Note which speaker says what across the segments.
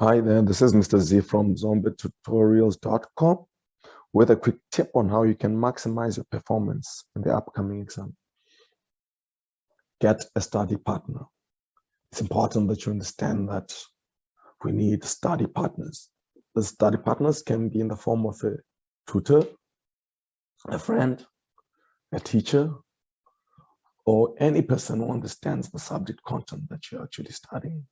Speaker 1: Hi there, this is Mr. Z from zombetutorials.com with a quick tip on how you can maximize your performance in the upcoming exam. Get a study partner. It's important that you understand that we need study partners. The study partners can be in the form of a tutor, a friend, a teacher, or any person who understands the subject content that you're actually studying.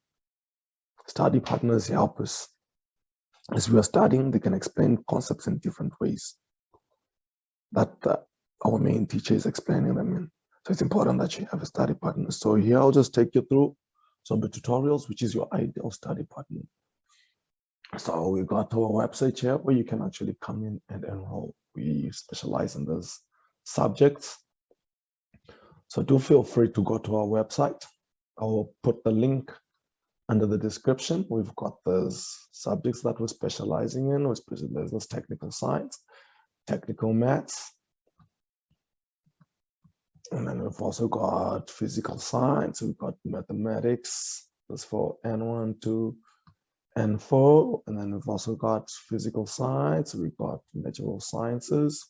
Speaker 1: Study partners help us. As we are studying, they can explain concepts in different ways that our main teacher is explaining them in. So it's important that you have a study partner. So here I'll just take you through Zombe tutorials, which is your ideal study partner. So we got our website here where you can actually come in and enroll. We specialize in those subjects. So do feel free to go to our website. I'll put the link under the description. We've got those subjects that we're specializing in. There's technical science, technical maths, and then we've also got physical science. We've got mathematics. That's for N1, 2, and 4. And then we've also got physical science. We've got natural sciences.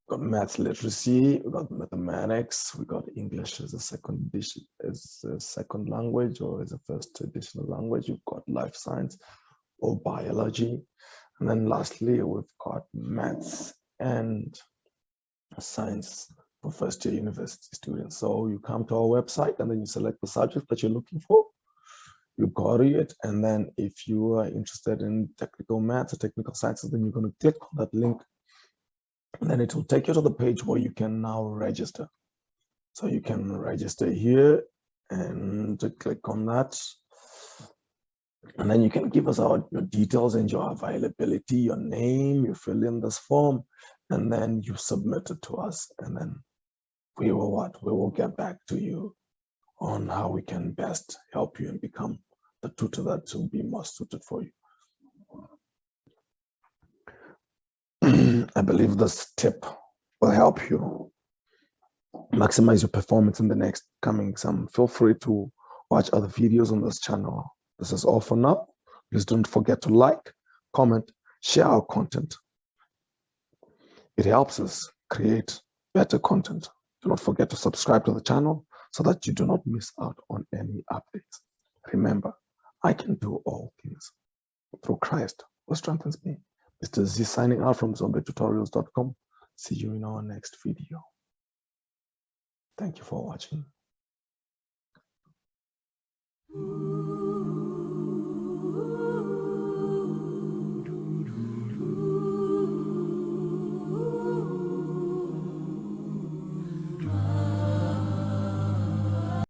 Speaker 1: We've got maths literacy. We've got mathematics. We've got English as a second language or as a first additional language. We've got life science or biology. And then lastly, we've got maths and science for first year university students. So you come to our website and then you select the subject that you're looking for. You go to it, and then if you are interested in technical maths or technical sciences, then you're going to click on that link, and then it will take you to the page where you can now register. So you can register here and click on that. And then you can give us out your details and your availability, your name, you fill in this form, and then you submit it to us. And then we will get back to you on how we can best help you and become the tutor that will be most suited for you. I believe this tip will help you maximize your performance in the next coming exam. Feel free to watch other videos on this channel. This is all for now. Please don't forget to like, comment, share our content. It helps us create better content. Do not forget to subscribe to the channel so that you do not miss out on any updates. Remember, I can do all things through Christ who strengthens me. Mr. Z signing out from zombetutorials.com. See you in our next video. Thank you for watching.